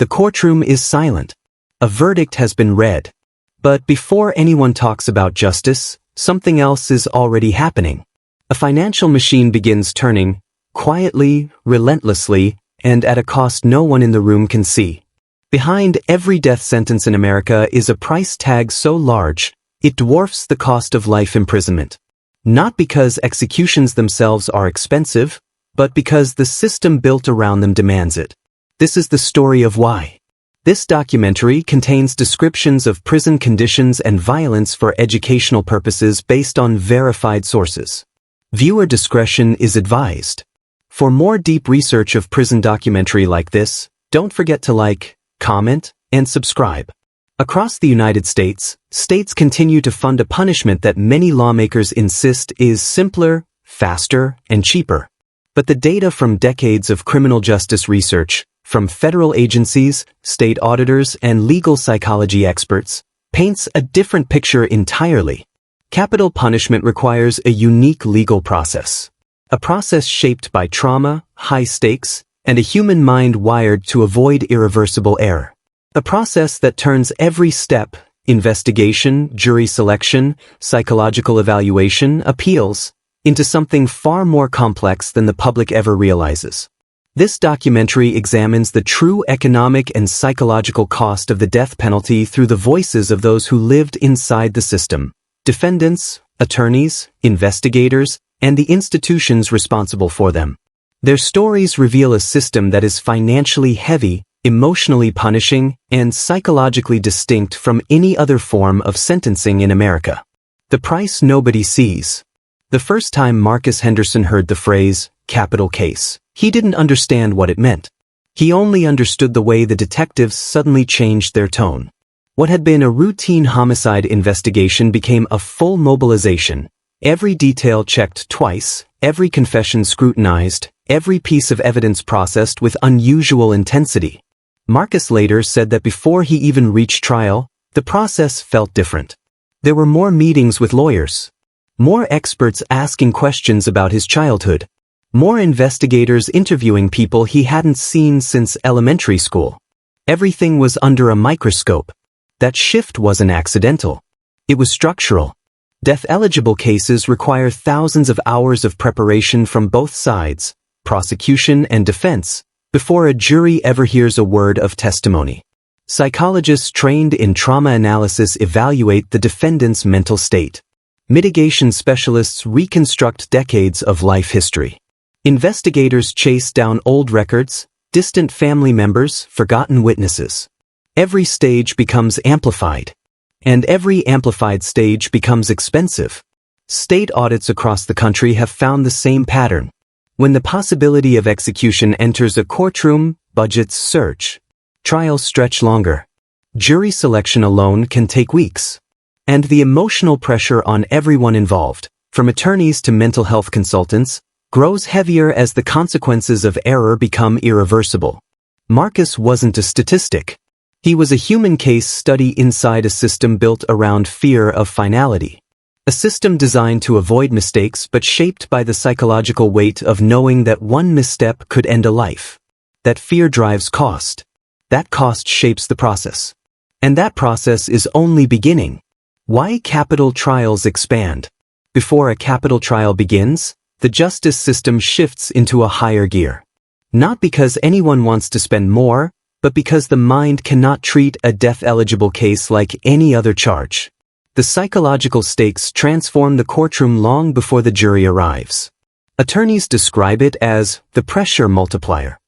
The courtroom is silent. A verdict has been read. But before anyone talks about justice, something else is already happening. A financial machine begins turning, quietly, relentlessly, and at a cost no one in the room can see. Behind every death sentence in America is a price tag so large, it dwarfs the cost of life imprisonment. Not because executions themselves are expensive, but because the system built around them demands it. This is the story of why. This documentary contains descriptions of prison conditions and violence for educational purposes based on verified sources. Viewer discretion is advised. For more deep research of prison documentary like this, don't forget to like, comment, and subscribe. Across the United States, states continue to fund a punishment that many lawmakers insist is simpler, faster, and cheaper. But the data from decades of criminal justice research, from federal agencies, state auditors, and legal psychology experts, paints a different picture entirely. Capital punishment requires a unique legal process. A process shaped by trauma, high stakes, and a human mind wired to avoid irreversible error. A process that turns every step, investigation, jury selection, psychological evaluation, appeals, into something far more complex than the public ever realizes. This documentary examines the true economic and psychological cost of the death penalty through the voices of those who lived inside the system: defendants, attorneys, investigators, and the institutions responsible for them. Their stories reveal a system that is financially heavy, emotionally punishing, and psychologically distinct from any other form of sentencing in America. The price nobody sees. The first time Marcus Henderson heard the phrase, capital case, he didn't understand what it meant. He only understood the way the detectives suddenly changed their tone. What had been a routine homicide investigation became a full mobilization. Every detail checked twice, every confession scrutinized, every piece of evidence processed with unusual intensity. Marcus later said that before he even reached trial, the process felt different. There were more meetings with lawyers, more experts asking questions about his childhood, more investigators interviewing people he hadn't seen since elementary school. Everything was under a microscope. That shift wasn't accidental. It was structural. Death-eligible cases require thousands of hours of preparation from both sides, prosecution and defense, before a jury ever hears a word of testimony. Psychologists trained in trauma analysis evaluate the defendant's mental state. Mitigation specialists reconstruct decades of life history. Investigators chase down old records, distant family members, forgotten witnesses. Every stage becomes amplified. And every amplified stage becomes expensive. State audits across the country have found the same pattern. When the possibility of execution enters a courtroom, budgets surge. Trials stretch longer. Jury selection alone can take weeks. And the emotional pressure on everyone involved, from attorneys to mental health consultants, grows heavier as the consequences of error become irreversible. Marcus wasn't a statistic. He was a human case study inside a system built around fear of finality. A system designed to avoid mistakes but shaped by the psychological weight of knowing that one misstep could end a life. That fear drives cost. That cost shapes the process. And that process is only beginning. Why capital trials expand? Before a capital trial begins, the justice system shifts into a higher gear. Not because anyone wants to spend more, but because the mind cannot treat a death-eligible case like any other charge. The psychological stakes transform the courtroom long before the jury arrives. Attorneys describe it as the pressure multiplier.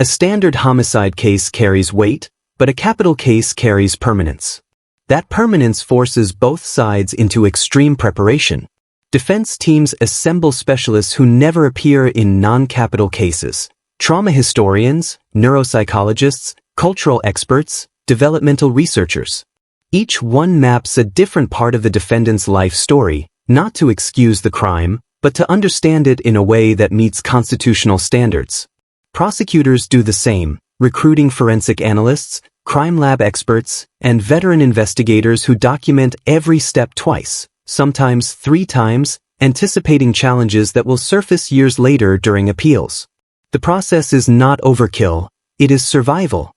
A standard homicide case carries weight, but a capital case carries permanence. That permanence forces both sides into extreme preparation. Defense teams assemble specialists who never appear in non-capital cases. Trauma historians, neuropsychologists, cultural experts, developmental researchers. Each one maps a different part of the defendant's life story, not to excuse the crime, but to understand it in a way that meets constitutional standards. Prosecutors do the same, recruiting forensic analysts, crime lab experts, and veteran investigators who document every step twice, sometimes 3 times, anticipating challenges that will surface years later during appeals. The process is not overkill, it is survival.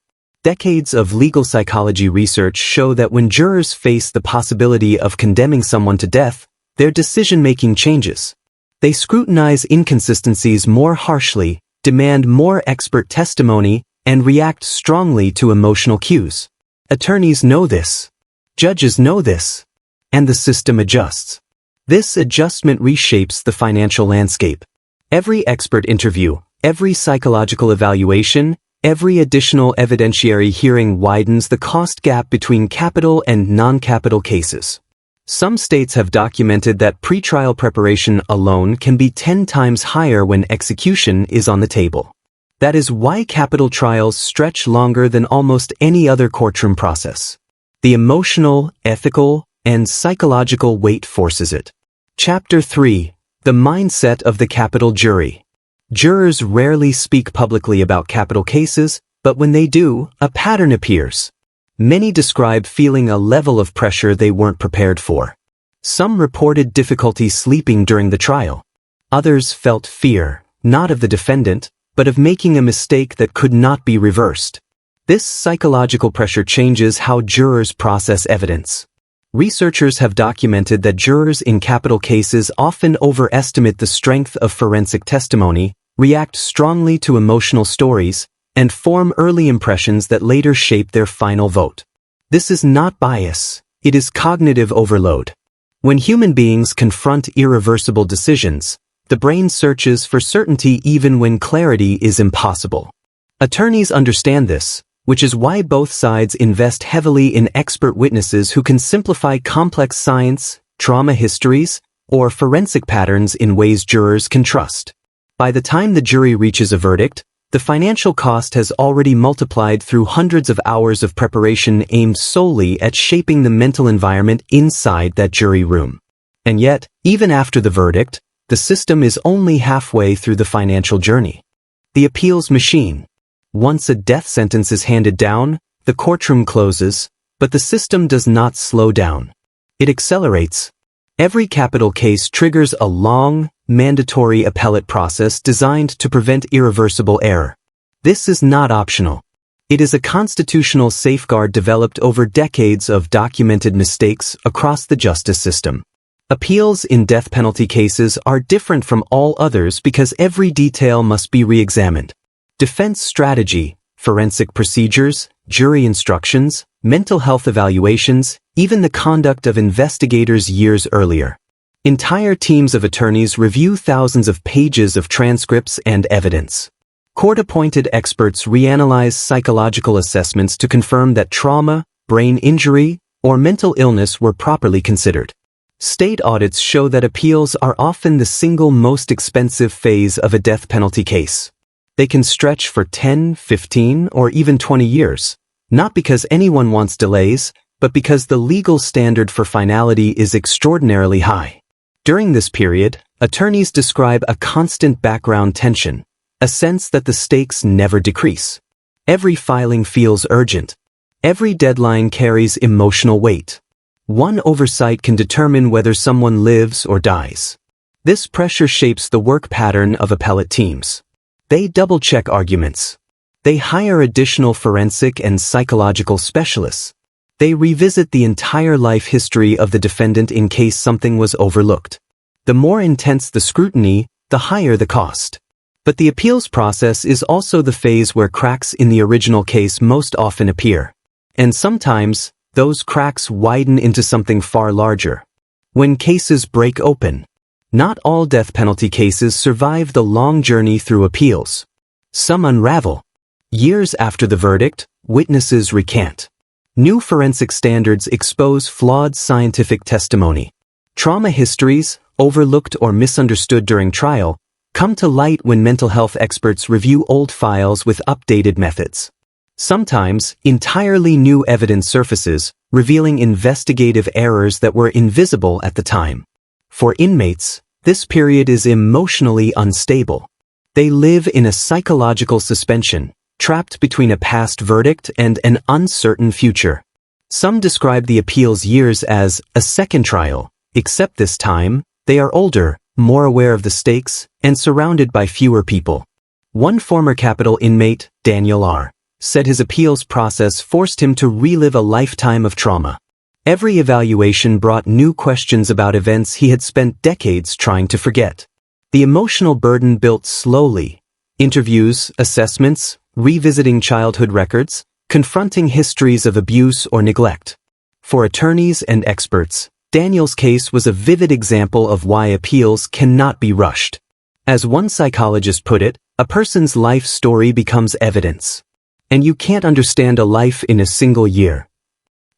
Decades of legal psychology research show that when jurors face the possibility of condemning someone to death, their decision-making changes. They scrutinize inconsistencies more harshly, demand more expert testimony, and react strongly to emotional cues. Attorneys know this. Judges know this. And the system adjusts. This adjustment reshapes the financial landscape. Every expert interview, every psychological evaluation, every additional evidentiary hearing widens the cost gap between capital and non-capital cases. Some states have documented that pretrial preparation alone can be 10 times higher when execution is on the table. That is why capital trials stretch longer than almost any other courtroom process. The emotional, ethical, and psychological weight forces it. Chapter 3. The Mindset of the Capital Jury. Jurors rarely speak publicly about capital cases, but when they do, a pattern appears. Many describe feeling a level of pressure they weren't prepared for. Some reported difficulty sleeping during the trial. Others felt fear, not of the defendant, but of making a mistake that could not be reversed. This psychological pressure changes how jurors process evidence. Researchers have documented that jurors in capital cases often overestimate the strength of forensic testimony, react strongly to emotional stories, and form early impressions that later shape their final vote. This is not bias, it is cognitive overload. When human beings confront irreversible decisions, the brain searches for certainty even when clarity is impossible. Attorneys understand this, which is why both sides invest heavily in expert witnesses who can simplify complex science, trauma histories, or forensic patterns in ways jurors can trust. By the time the jury reaches a verdict, the financial cost has already multiplied through hundreds of hours of preparation aimed solely at shaping the mental environment inside that jury room. And yet, even after the verdict, the system is only halfway through the financial journey. The appeals machine. Once a death sentence is handed down, the courtroom closes, but the system does not slow down. It accelerates. Every capital case triggers a long, mandatory appellate process designed to prevent irreversible error. This is not optional. It is a constitutional safeguard developed over decades of documented mistakes across the justice system. Appeals in death penalty cases are different from all others because every detail must be re-examined. Defense strategy, forensic procedures, jury instructions, mental health evaluations, even the conduct of investigators years earlier. Entire teams of attorneys review thousands of pages of transcripts and evidence. Court-appointed experts reanalyze psychological assessments to confirm that trauma, brain injury, or mental illness were properly considered. State audits show that appeals are often the single most expensive phase of a death penalty case. They can stretch for 10, 15, or even 20 years, not because anyone wants delays, but because the legal standard for finality is extraordinarily high. During this period, attorneys describe a constant background tension, a sense that the stakes never decrease. Every filing feels urgent. Every deadline carries emotional weight. One oversight can determine whether someone lives or dies. This pressure shapes the work pattern of appellate teams. They double-check arguments. They hire additional forensic and psychological specialists. They revisit the entire life history of the defendant in case something was overlooked. The more intense the scrutiny, the higher the cost. But the appeals process is also the phase where cracks in the original case most often appear. And sometimes, those cracks widen into something far larger. When cases break open. Not all death penalty cases survive the long journey through appeals. Some unravel. Years after the verdict, witnesses recant. New forensic standards expose flawed scientific testimony. Trauma histories, overlooked or misunderstood during trial, come to light when mental health experts review old files with updated methods. Sometimes, entirely new evidence surfaces, revealing investigative errors that were invisible at the time. For inmates, this period is emotionally unstable. They live in a psychological suspension, trapped between a past verdict and an uncertain future. Some describe the appeals years as a second trial, except this time, they are older, more aware of the stakes, and surrounded by fewer people. One former Capitol inmate, Daniel R. said his appeals process forced him to relive a lifetime of trauma. Every evaluation brought new questions about events he had spent decades trying to forget. The emotional burden built slowly. Interviews, assessments, revisiting childhood records, confronting histories of abuse or neglect. For attorneys and experts, Daniel's case was a vivid example of why appeals cannot be rushed. As one psychologist put it, a person's life story becomes evidence. And you can't understand a life in a single year.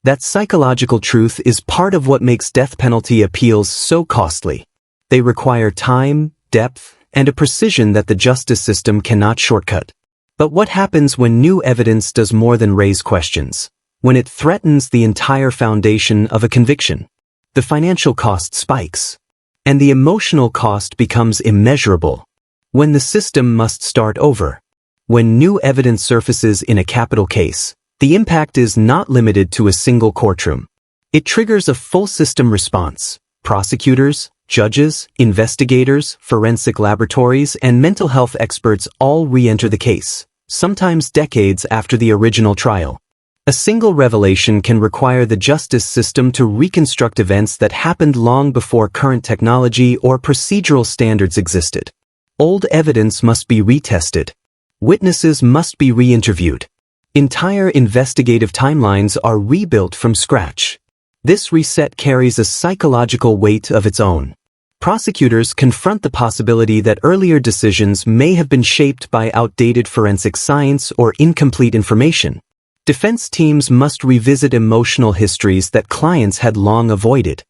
That psychological truth is part of what makes death penalty appeals so costly. They require time, depth, and a precision that the justice system cannot shortcut. But what happens when new evidence does more than raise questions? When it threatens the entire foundation of a conviction? The financial cost spikes. And the emotional cost becomes immeasurable. When the system must start over. When new evidence surfaces in a capital case, the impact is not limited to a single courtroom. It triggers a full system response. Prosecutors, judges, investigators, forensic laboratories, and mental health experts all re-enter the case, sometimes decades after the original trial. A single revelation can require the justice system to reconstruct events that happened long before current technology or procedural standards existed. Old evidence must be retested. Witnesses must be re-interviewed. Entire investigative timelines are rebuilt from scratch. This reset carries a psychological weight of its own. Prosecutors confront the possibility that earlier decisions may have been shaped by outdated forensic science or incomplete information. Defense teams must revisit emotional histories that clients had long avoided.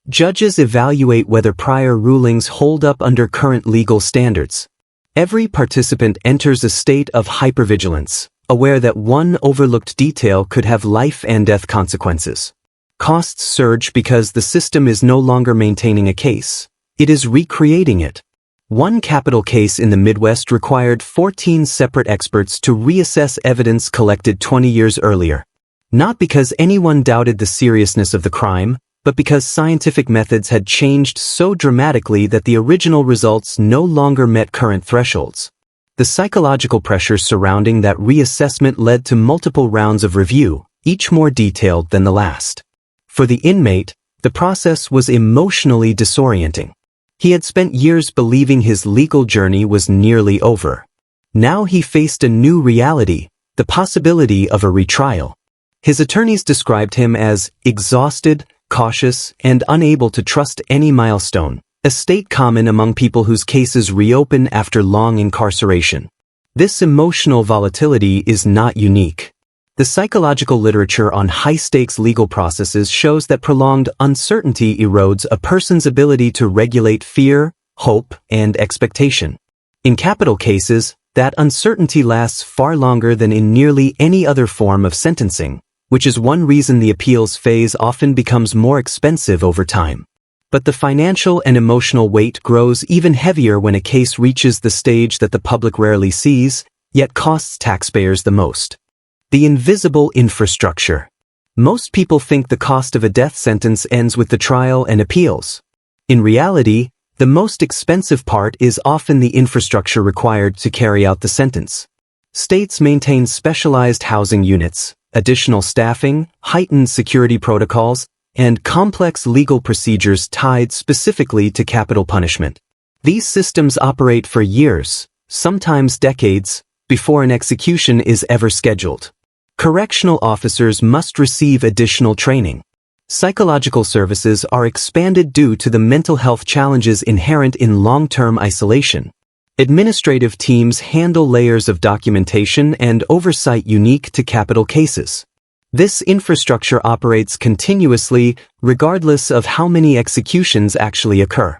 Judges evaluate whether prior rulings hold up under current legal standards. Every participant enters a state of hypervigilance, aware that one overlooked detail could have life and death consequences. Costs surge because the system is no longer maintaining a case. It is recreating it. One capital case in the Midwest required 14 separate experts to reassess evidence collected 20 years earlier. Not because anyone doubted the seriousness of the crime, but because scientific methods had changed so dramatically that the original results no longer met current thresholds. The psychological pressure surrounding that reassessment led to multiple rounds of review, each more detailed than the last. For the inmate, the process was emotionally disorienting. He had spent years believing his legal journey was nearly over. Now he faced a new reality, the possibility of a retrial. His attorneys described him as exhausted, cautious, and unable to trust any milestone, a state common among people whose cases reopen after long incarceration. This emotional volatility is not unique. The psychological literature on high-stakes legal processes shows that prolonged uncertainty erodes a person's ability to regulate fear, hope, and expectation. In capital cases, that uncertainty lasts far longer than in nearly any other form of sentencing, which is one reason the appeals phase often becomes more expensive over time. But the financial and emotional weight grows even heavier when a case reaches the stage that the public rarely sees, yet costs taxpayers the most. The invisible infrastructure. Most people think the cost of a death sentence ends with the trial and appeals. In reality, the most expensive part is often the infrastructure required to carry out the sentence. States maintain specialized housing units, additional staffing, heightened security protocols, and complex legal procedures tied specifically to capital punishment. These systems operate for years, sometimes decades, before an execution is ever scheduled. Correctional officers must receive additional training. Psychological services are expanded due to the mental health challenges inherent in long-term isolation. Administrative teams handle layers of documentation and oversight unique to capital cases. This infrastructure operates continuously, regardless of how many executions actually occur.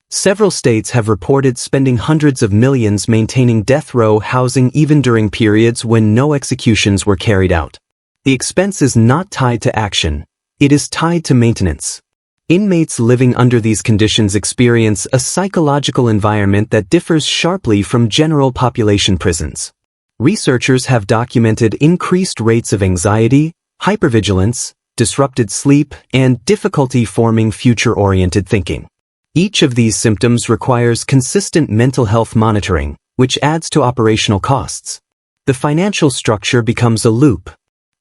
Several states have reported spending hundreds of millions maintaining death row housing even during periods when no executions were carried out. The expense is not tied to action, it is tied to maintenance. Inmates living under these conditions experience a psychological environment that differs sharply from general population prisons. Researchers have documented increased rates of anxiety, hypervigilance, disrupted sleep, and difficulty forming future-oriented thinking. Each of these symptoms requires consistent mental health monitoring, which adds to operational costs. The financial structure becomes a loop.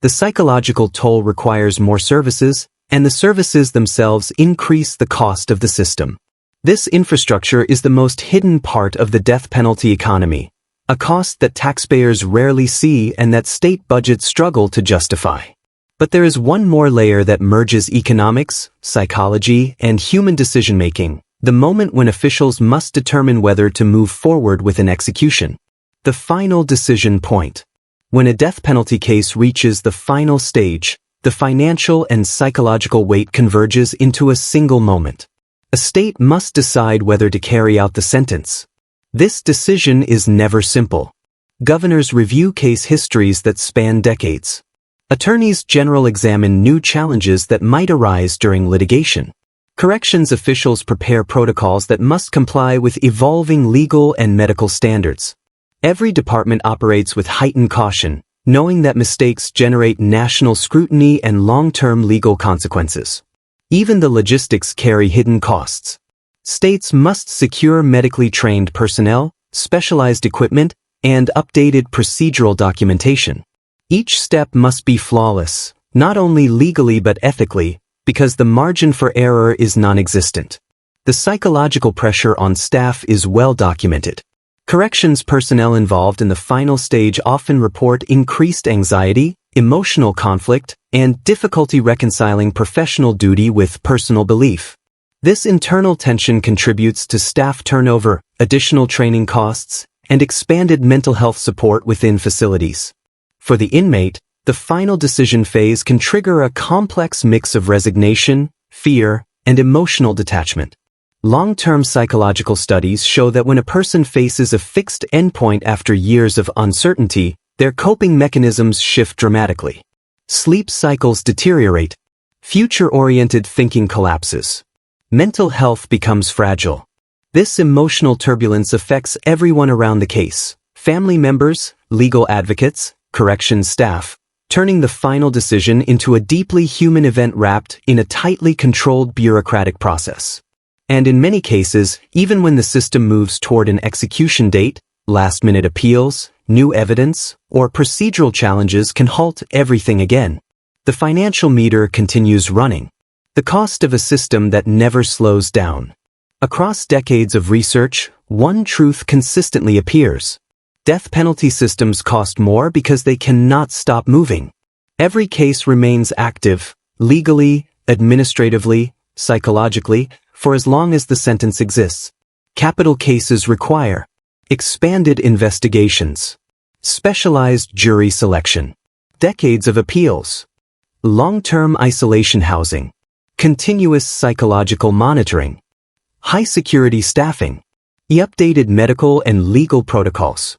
The psychological toll requires more services, and the services themselves increase the cost of the system. This infrastructure is the most hidden part of the death penalty economy, a cost that taxpayers rarely see and that state budgets struggle to justify. But there is one more layer that merges economics, psychology, and human decision-making, the moment when officials must determine whether to move forward with an execution. The final decision point. When a death penalty case reaches the final stage, the financial and psychological weight converges into a single moment. A state must decide whether to carry out the sentence. This decision is never simple. Governors review case histories that span decades. Attorneys general examine new challenges that might arise during litigation. Corrections officials prepare protocols that must comply with evolving legal and medical standards. Every department operates with heightened caution, knowing that mistakes generate national scrutiny and long-term legal consequences. Even the logistics carry hidden costs. States must secure medically trained personnel, specialized equipment, and updated procedural documentation. Each step must be flawless, not only legally but ethically, because the margin for error is non-existent. The psychological pressure on staff is well documented. Corrections personnel involved in the final stage often report increased anxiety, emotional conflict, and difficulty reconciling professional duty with personal belief. This internal tension contributes to staff turnover, additional training costs, and expanded mental health support within facilities. For the inmate, the final decision phase can trigger a complex mix of resignation, fear, and emotional detachment. Long-term psychological studies show that when a person faces a fixed endpoint after years of uncertainty, their coping mechanisms shift dramatically. Sleep cycles deteriorate. Future-oriented thinking collapses. Mental health becomes fragile. This emotional turbulence affects everyone around the case: family members, legal advocates, corrections staff, turning the final decision into a deeply human event wrapped in a tightly controlled bureaucratic process. And in many cases, even when the system moves toward an execution date, last-minute appeals, new evidence, or procedural challenges can halt everything again. The financial meter continues running. The cost of a system that never slows down. Across decades of research, one truth consistently appears. Death penalty systems cost more because they cannot stop moving. Every case remains active, legally, administratively, psychologically, for as long as the sentence exists. Capital cases require expanded investigations, specialized jury selection, decades of appeals, long-term isolation housing, continuous psychological monitoring, high-security staffing, updated medical and legal protocols,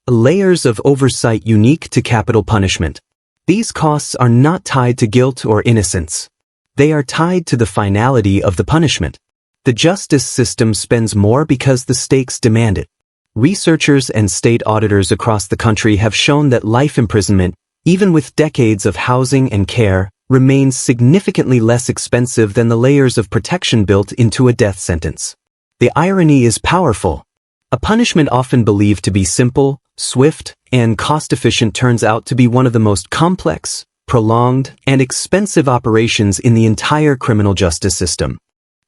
layers of oversight unique to capital punishment. These costs are not tied to guilt or innocence. They are tied to the finality of the punishment. The justice system spends more because the stakes demand it. Researchers and state auditors across the country have shown that life imprisonment, even with decades of housing and care, remains significantly less expensive than the layers of protection built into a death sentence. The irony is powerful. A punishment often believed to be simple, swift, and cost-efficient turns out to be one of the most complex, prolonged, and expensive operations in the entire criminal justice system.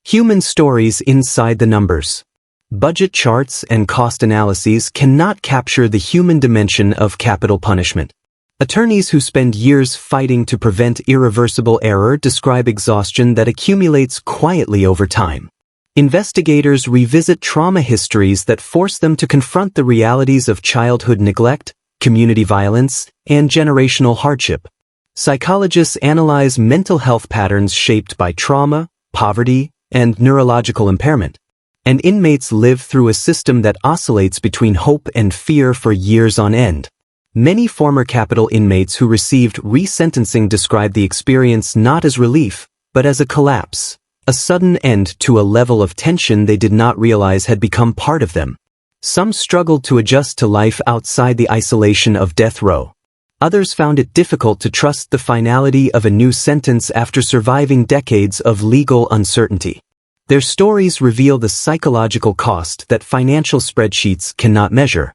Human stories inside the numbers. Budget charts and cost analyses cannot capture the human dimension of capital punishment. Attorneys who spend years fighting to prevent irreversible error describe exhaustion that accumulates quietly over time. Investigators revisit trauma histories that force them to confront the realities of childhood neglect, community violence, and generational hardship. Psychologists analyze mental health patterns shaped by trauma, poverty, and neurological impairment. And inmates live through a system that oscillates between hope and fear for years on end. Many former capital inmates who received resentencing describe the experience not as relief, but as a collapse, a sudden end to a level of tension they did not realize had become part of them. Some struggled to adjust to life outside the isolation of death row. Others found it difficult to trust the finality of a new sentence after surviving decades of legal uncertainty. Their stories reveal the psychological cost that financial spreadsheets cannot measure.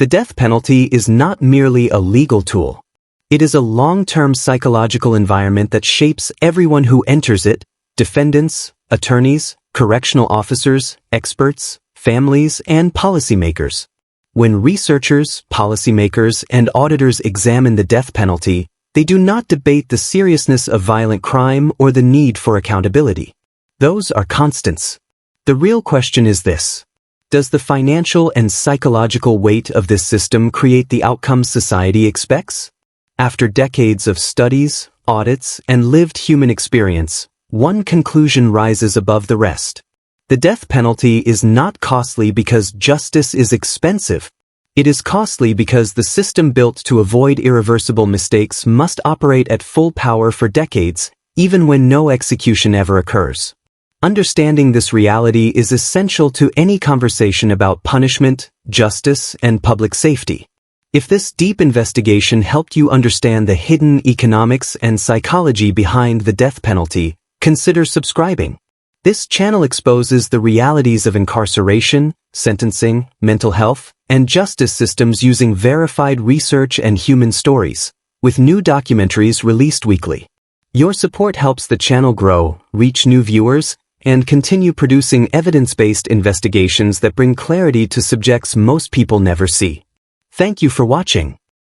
The death penalty is not merely a legal tool. It is a long-term psychological environment that shapes everyone who enters it: defendants, attorneys, correctional officers, experts, families, and policymakers. When researchers, policymakers, and auditors examine the death penalty, they do not debate the seriousness of violent crime or the need for accountability. Those are constants. The real question is this: does the financial and psychological weight of this system create the outcomes society expects? After decades of studies, audits, and lived human experience, one conclusion rises above the rest. The death penalty is not costly because justice is expensive. It is costly because the system built to avoid irreversible mistakes must operate at full power for decades, even when no execution ever occurs. Understanding this reality is essential to any conversation about punishment, justice, and public safety. If this deep investigation helped you understand the hidden economics and psychology behind the death penalty, consider subscribing. This channel exposes the realities of incarceration, sentencing, mental health, and justice systems using verified research and human stories, with new documentaries released weekly. Your support helps the channel grow, reach new viewers, and continue producing evidence-based investigations that bring clarity to subjects most people never see. Thank you for watching.